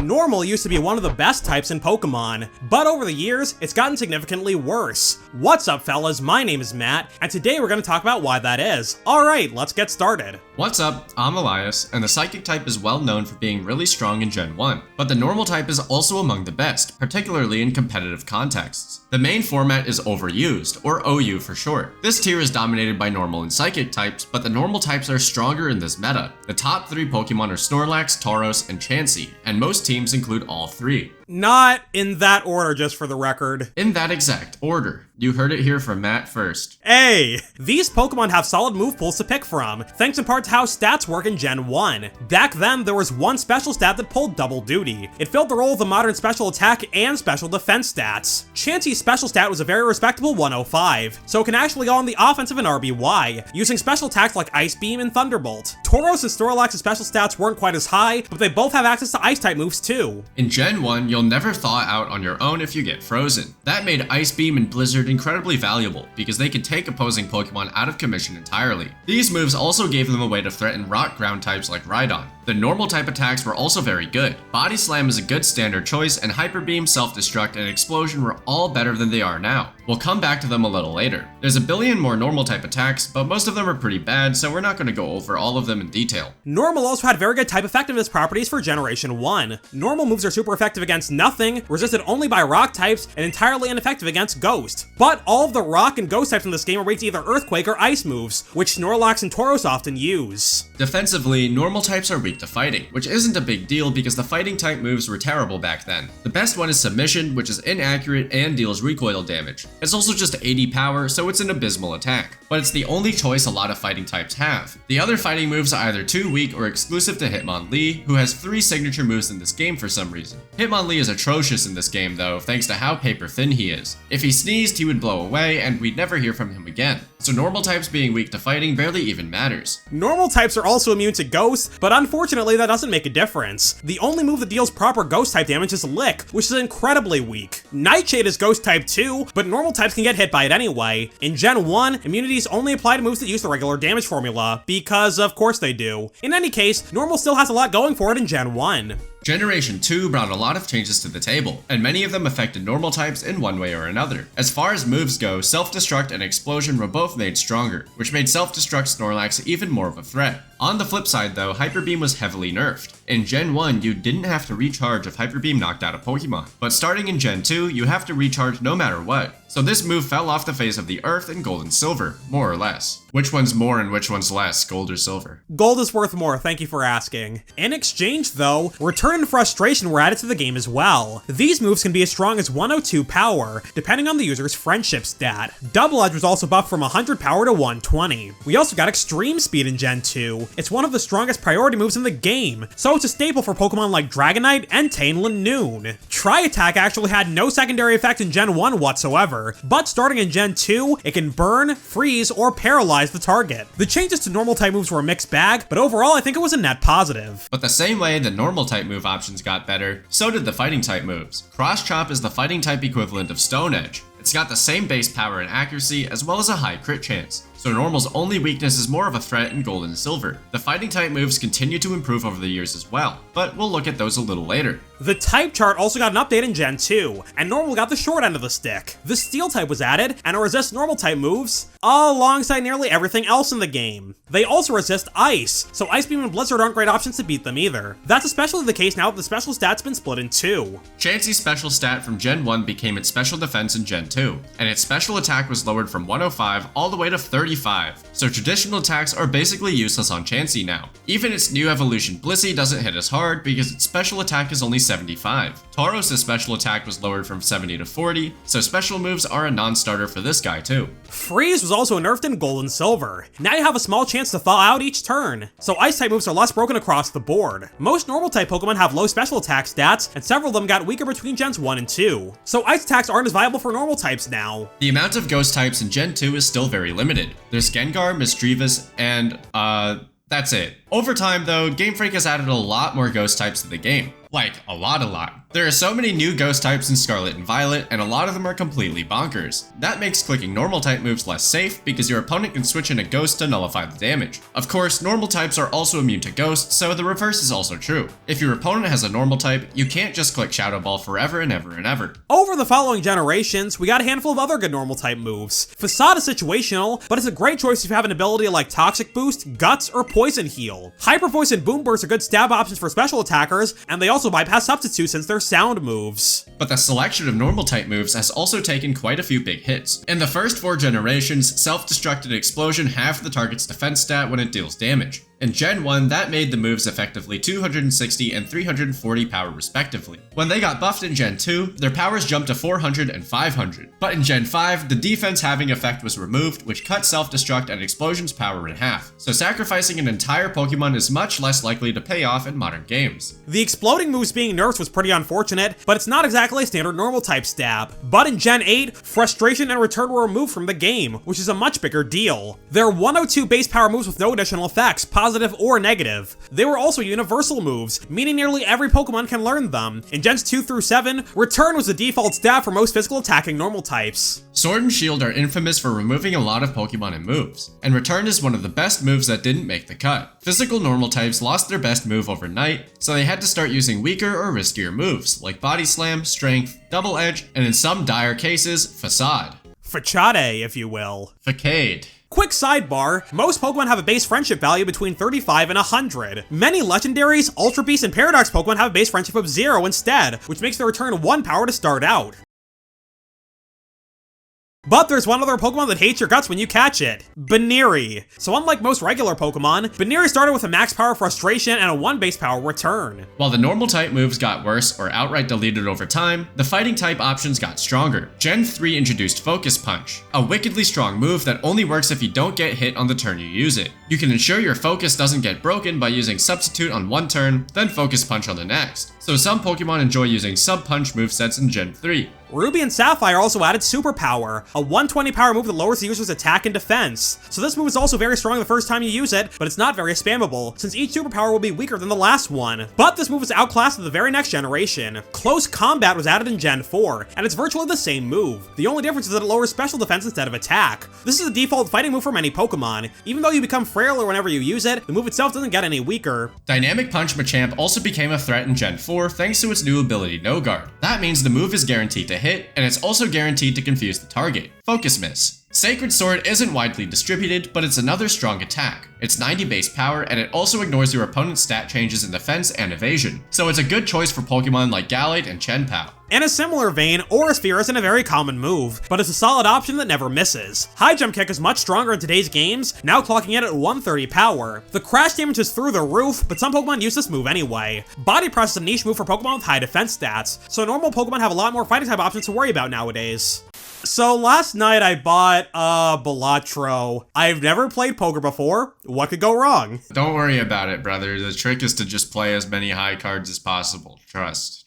Normal used to be one of the best types in Pokemon, but over the years, it's gotten significantly worse. What's up, fellas? My name is Matt, and today we're going to talk about why that is. Alright, let's get started. What's up, I'm Elias, and the Psychic type is well known for being really strong in Gen 1, but the Normal type is also among the best, particularly in competitive contexts. The main format is Overused, or OU for short. This tier is dominated by Normal and Psychic types, but the Normal types are stronger in this meta. The top 3 Pokemon are Snorlax, Tauros, and Chansey, and most teams include all 3. Not in that order, just for the record. In that exact order. You heard it here from Matt first. Hey! These Pokemon have solid move pools to pick from, thanks in part to how stats work in Gen 1. Back then, there was one special stat that pulled double duty. It filled the role of the modern special attack and special defense stats. Chansey's special stat was a very respectable 105, so it can actually go on the offensive and RBY, using special attacks like Ice Beam and Thunderbolt. Tauros and Snorlax's special stats weren't quite as high, but they both have access to Ice-type moves too. In Gen 1, you'll never thaw out on your own if you get frozen. That made Ice Beam and Blizzard incredibly valuable, because they could take opposing Pokemon out of commission entirely. These moves also gave them a way to threaten rock ground types like Rhydon. The Normal type attacks were also very good. Body Slam is a good standard choice, and Hyper Beam, Self-Destruct, and Explosion were all better than they are now. We'll come back to them a little later. There's a billion more Normal type attacks, but most of them are pretty bad, so we're not going to go over all of them in detail. Normal also had very good type effectiveness properties for Generation 1. Normal moves are super effective against nothing, resisted only by rock types, and entirely ineffective against Ghost. But all of the rock and ghost types in this game are weak to either Earthquake or Ice moves, which Snorlax and Tauros often use. Defensively, Normal types are weak to fighting, which isn't a big deal because the fighting type moves were terrible back then. The best one is Submission, which is inaccurate and deals recoil damage. It's also just 80 power, so it's an abysmal attack, but it's the only choice a lot of fighting types have. The other fighting moves are either too weak or exclusive to Hitmonlee, who has 3 signature moves in this game for some reason. Hitmonlee is atrocious in this game though, thanks to how paper thin he is. If he sneezed, he would blow away and we'd never hear from him again. So Normal types being weak to fighting barely even matters. Normal types are also immune to Ghost, but unfortunately that doesn't make a difference. The only move that deals proper Ghost type damage is Lick, which is incredibly weak. Nightshade is Ghost type too, but Normal types can get hit by it anyway. In Gen 1, immunities only apply to moves that use the regular damage formula, because of course they do. In any case, Normal still has a lot going for it in Gen 1. Generation 2 brought a lot of changes to the table, and many of them affected Normal types in one way or another. As far as moves go, Self-Destruct and Explosion were both made stronger, which made Self-Destruct Snorlax even more of a threat. On the flip side though, Hyper Beam was heavily nerfed. In Gen 1, you didn't have to recharge if Hyper Beam knocked out a Pokemon, but starting in Gen 2, you have to recharge no matter what. So this move fell off the face of the earth in Gold and Silver, more or less. Which one's more and which one's less, Gold or Silver? Gold is worth more, thank you for asking. In exchange though, Return and Frustration were added to the game as well. These moves can be as strong as 102 power, depending on the user's friendship stat. Double Edge was also buffed from 100 power to 120. We also got Extreme Speed in Gen 2. It's one of the strongest priority moves in the game, so it's a staple for Pokemon like Dragonite and Noon. Tri-Attack actually had no secondary effect in Gen 1 whatsoever, but starting in Gen 2, it can burn, freeze, or paralyze the target. The changes to Normal type moves were a mixed bag, but overall I think it was a net positive. But the same way the Normal type move options got better, so did the fighting type moves. Cross Chop is the fighting type equivalent of Stone Edge. It's got the same base power and accuracy, as well as a high crit chance. So Normal's only weakness is more of a threat in Gold and Silver. The fighting type moves continue to improve over the years as well, but we'll look at those a little later. The type chart also got an update in Gen 2, and Normal got the short end of the stick. The Steel type was added, and it resists Normal type moves, alongside nearly everything else in the game. They also resist Ice, so Ice Beam and Blizzard aren't great options to beat them either. That's especially the case now that the special stat's been split in 2. Chansey's special stat from Gen 1 became its special defense in Gen 2, and its special attack was lowered from 105 all the way to 35, so traditional attacks are basically useless on Chansey now. Even its new evolution Blissey doesn't hit as hard because its special attack is only 75. Tauros' special attack was lowered from 70 to 40, so special moves are a non-starter for this guy too. Freeze was also nerfed in Gold and Silver. Now you have a small chance to thaw out each turn, so Ice-type moves are less broken across the board. Most Normal-type Pokemon have low special attack stats, and several of them got weaker between Gens 1 and 2. So Ice attacks aren't as viable for Normal types now. The amount of Ghost types in Gen 2 is still very limited. There's Gengar, Misdreavus, and that's it. Over time though, Game Freak has added a lot more Ghost types to the game. Like, a lot. There are so many new ghost types in Scarlet and Violet, and a lot of them are completely bonkers. That makes clicking normal type moves less safe because your opponent can switch in a ghost to nullify the damage. Of course, normal types are also immune to ghosts, so the reverse is also true. If your opponent has a normal type, you can't just click Shadow Ball forever and ever and ever. Over the following generations, we got a handful of other good normal type moves. Facade is situational, but it's a great choice if you have an ability like Toxic Boost, Guts, or Poison Heal. Hyper Voice and Boom Burst are good stab options for special attackers, and they also bypass Substitute since they're sound moves. But the selection of normal type moves has also taken quite a few big hits. In the first 4 generations, Self-Destructed Explosion halved the target's defense stat when it deals damage. In Gen 1, that made the moves effectively 260 and 340 power respectively. When they got buffed in Gen 2, their powers jumped to 400 and 500. But in Gen 5, the defense halving effect was removed, which cut self-destruct and explosion's power in half. So sacrificing an entire Pokemon is much less likely to pay off in modern games. The exploding moves being nerfed was pretty unfortunate, but it's not exactly a standard normal type stab. But in Gen 8, Frustration and Return were removed from the game, which is a much bigger deal. There are 102 base power moves with no additional effects, positive or negative. They were also universal moves, meaning nearly every Pokemon can learn them. In Gens 2 through 7, Return was the default stab for most physical attacking normal types. Sword and Shield are infamous for removing a lot of Pokemon and moves, and Return is one of the best moves that didn't make the cut. Physical normal types lost their best move overnight, so they had to start using weaker or riskier moves, like Body Slam, Strength, Double Edge, and in some dire cases, Facade. Fachade, if you will. Facade. Quick sidebar, most Pokemon have a base friendship value between 35 and 100. Many legendaries, Ultra Beasts, and Paradox Pokemon have a base friendship of 0 instead, which makes the Return 1 power to start out. But there's one other Pokemon that hates your guts when you catch it. Baneri. So unlike most regular Pokemon, Baneri started with a max power Frustration and a 1 base power Return. While the normal type moves got worse or outright deleted over time, the fighting type options got stronger. Gen 3 introduced Focus Punch, a wickedly strong move that only works if you don't get hit on the turn you use it. You can ensure your focus doesn't get broken by using Substitute on one turn, then Focus Punch on the next. So some Pokemon enjoy using Sub-Punch movesets in Gen 3. Ruby and Sapphire also added Super Power, a 120 power move that lowers the user's attack and defense. So this move is also very strong the first time you use it, but it's not very spammable, since each superpower will be weaker than the last one. But this move is outclassed in the very next generation. Close Combat was added in Gen 4, and it's virtually the same move. The only difference is that it lowers special defense instead of attack. This is the default fighting move for many Pokemon. Even though you become frailer whenever you use it, the move itself doesn't get any weaker. Dynamic Punch Machamp also became a threat in Gen 4 thanks to its new ability No Guard. That means the move is guaranteed to hit, and it's also guaranteed to confuse the target. Focus Miss. Sacred Sword isn't widely distributed, but it's another strong attack. It's 90 base power, and it also ignores your opponent's stat changes in defense and evasion, so it's a good choice for Pokemon like Gallade and Chien-Pao. In a similar vein, Aura Sphere isn't a very common move, but it's a solid option that never misses. High Jump Kick is much stronger in today's games, now clocking in at 130 power. The crash damage is through the roof, but some Pokemon use this move anyway. Body Press is a niche move for Pokemon with high defense stats, so normal Pokemon have a lot more fighting type options to worry about nowadays. So last night I bought Balatro. I've never played poker before. What could go wrong? Don't worry about it, brother. The trick is to just play as many high cards as possible. Trust.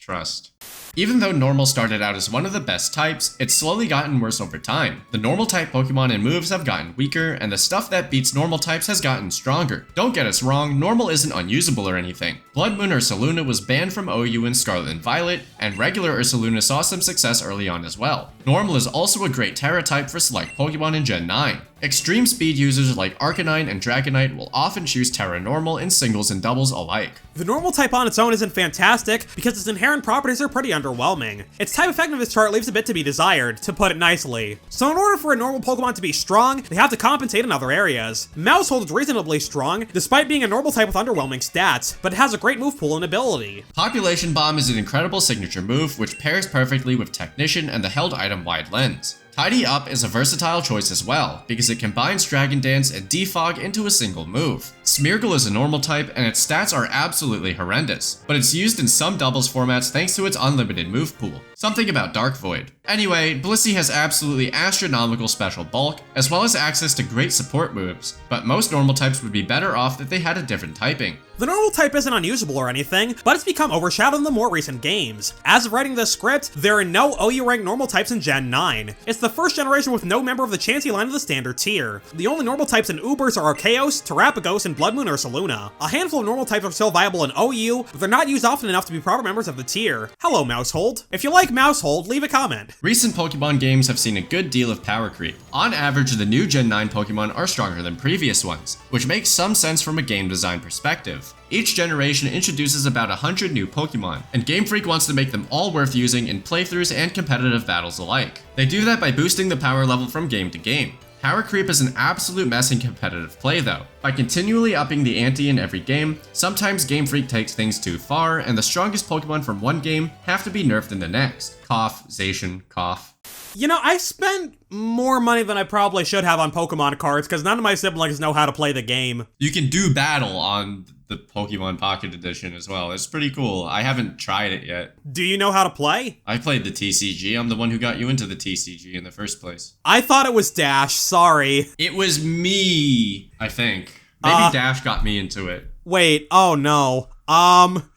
Even though Normal started out as one of the best types, it's slowly gotten worse over time. The Normal type Pokemon and moves have gotten weaker, and the stuff that beats Normal types has gotten stronger. Don't get us wrong, Normal isn't unusable or anything. Blood Moon Ursaluna was banned from OU in Scarlet and Violet, and regular Ursaluna saw some success early on as well. Normal is also a great Terra type for select Pokemon in Gen 9. Extreme speed users like Arcanine and Dragonite will often choose Terra Normal in singles and doubles alike. The Normal type on its own isn't fantastic because its inherent properties are pretty underwhelming. Its type effectiveness chart leaves a bit to be desired, to put it nicely. So in order for a normal Pokemon to be strong, they have to compensate in other areas. Maushold is reasonably strong, despite being a normal type with underwhelming stats, but it has a great move pool and ability. Population Bomb is an incredible signature move which pairs perfectly with Technician and the held item Wide Lens. Tidy Up is a versatile choice as well, because it combines Dragon Dance and Defog into a single move. Smeargle is a normal type, and its stats are absolutely horrendous, but it's used in some doubles formats thanks to its unlimited move pool. Something about Dark Void. Anyway, Blissey has absolutely astronomical special bulk, as well as access to great support moves, but most normal types would be better off if they had a different typing. The normal type isn't unusable or anything, but it's become overshadowed in the more recent games. As of writing this script, there are no OU ranked normal types in Gen 9. It's the first generation with no member of the Chansey line of the standard tier. The only normal types in Ubers are Archaeos, Terrapagos, and Blood Moon Ursaluna. A handful of normal types are still viable in OU, but they're not used often enough to be proper members of the tier. Hello, Mousehold. If you like Mousehold, leave a comment. Recent Pokemon games have seen a good deal of power creep. On average, the new Gen 9 Pokemon are stronger than previous ones, which makes some sense from a game design perspective. Each generation introduces about 100 new Pokemon, and Game Freak wants to make them all worth using in playthroughs and competitive battles alike. They do that by boosting the power level from game to game. Power creep is an absolute mess in competitive play though. By continually upping the ante in every game, sometimes Game Freak takes things too far, and the strongest Pokemon from one game have to be nerfed in the next. Cough, Zacian, cough. You know, I spent more money than I probably should have on Pokemon cards because none of my siblings know how to play the game. You can do battle on the Pokemon Pocket Edition as well. It's pretty cool. I haven't tried it yet. Do you know how to play? I played the TCG. I'm the one who got you into the TCG in the first place. I thought it was Dash, sorry. It was me, I think. Maybe Dash got me into it. Wait, oh no.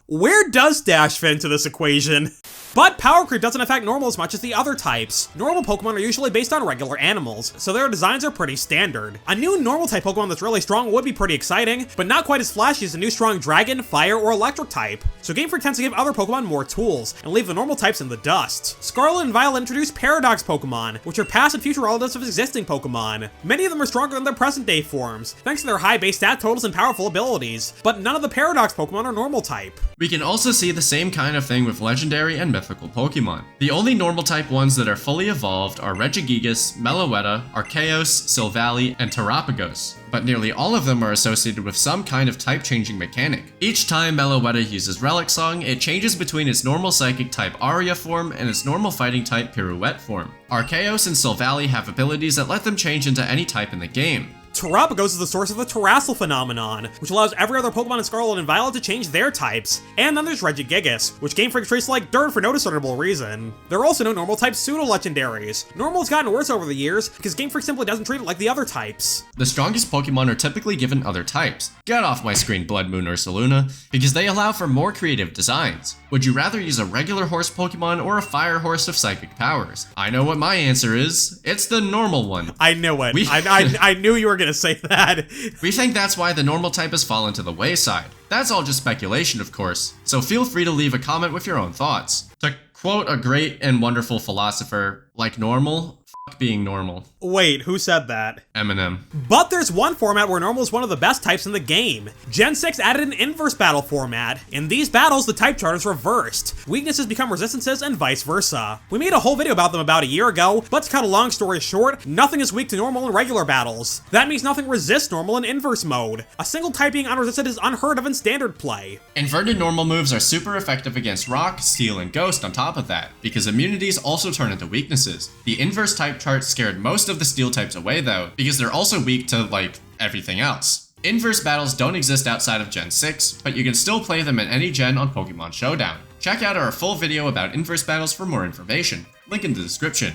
Where does Dash fit into this equation? But power creep doesn't affect normal as much as the other types. Normal Pokemon are usually based on regular animals, so their designs are pretty standard. A new normal type Pokemon that's really strong would be pretty exciting, but not quite as flashy as a new strong dragon, fire, or electric type. So Game Freak tends to give other Pokemon more tools, and leave the normal types in the dust. Scarlet and Violet introduce Paradox Pokemon, which are past and future relatives of existing Pokemon. Many of them are stronger than their present day forms, thanks to their high base stat totals and powerful abilities, but none of the Paradox Pokemon are normal type. We can also see the same kind of thing with legendary and mythical Pokemon. The only normal type ones that are fully evolved are Regigigas, Meloetta, Archaeos, Silvally, and Terrapagos, but nearly all of them are associated with some kind of type-changing mechanic. Each time Meloetta uses Relic Song, it changes between its normal psychic type Aria form and its normal fighting type Pirouette form. Archaeos and Silvally have abilities that let them change into any type in the game. Terrapagos is the source of the Terrassal phenomenon, which allows every other Pokemon in Scarlet and Violet to change their types. And then there's Regigigas, which Game Freak treats like dirt for no discernible reason. There are also no normal type pseudo-legendaries. Normal's gotten worse over the years because Game Freak simply doesn't treat it like the other types. The strongest Pokemon are typically given other types. Get off my screen, Blood Moon Ursaluna, because they allow for more creative designs. Would you rather use a regular horse Pokemon or a fire horse of psychic powers? I know what my answer is. It's the normal one. I knew it. I knew you were gonna say that. We think that's why the normal type has fallen to the wayside. That's all just speculation, of course, so feel free to leave a comment with your own thoughts. To quote a great and wonderful philosopher, like normal, f*** being normal. Wait, who said that? Eminem. But there's one format where normal is one of the best types in the game. Gen 6 added an inverse battle format. In these battles, the type chart is reversed. Weaknesses become resistances and vice versa. We made a whole video about them about a year ago, but to cut a long story short, nothing is weak to normal in regular battles. That means nothing resists normal in inverse mode. A single type being unresisted is unheard of in standard play. Inverted normal moves are super effective against Rock, Steel, and Ghost on top of that, because immunities also turn into weaknesses. The inverse type chart scared most of the Steel types away though, because they're also weak to, like, everything else. Inverse battles don't exist outside of Gen 6, but you can still play them in any gen on Pokemon Showdown. Check out our full video about inverse battles for more information. Link in the description.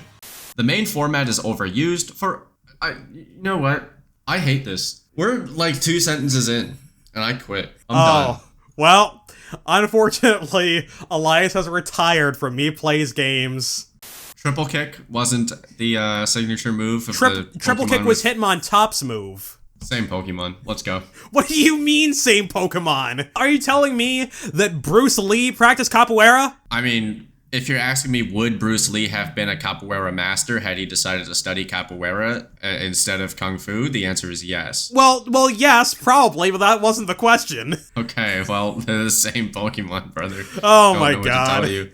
The main format is overused for... you know what? I hate this. We're like 2 sentences in, and I quit. I'm done. Well, unfortunately, Elias has retired from MEPlaysGames. Triple Kick wasn't the signature move of the Triple Pokemon Kick was Hitmontop's move. Same Pokemon. Let's go. What do you mean, same Pokemon? Are you telling me that Bruce Lee practiced capoeira? I mean, if you're asking me, would Bruce Lee have been a capoeira master had he decided to study capoeira instead of kung fu? The answer is yes. Well, yes, probably, but that wasn't the question. Okay, well, they're the same Pokemon, brother. Oh my Don't know what to god. tell you.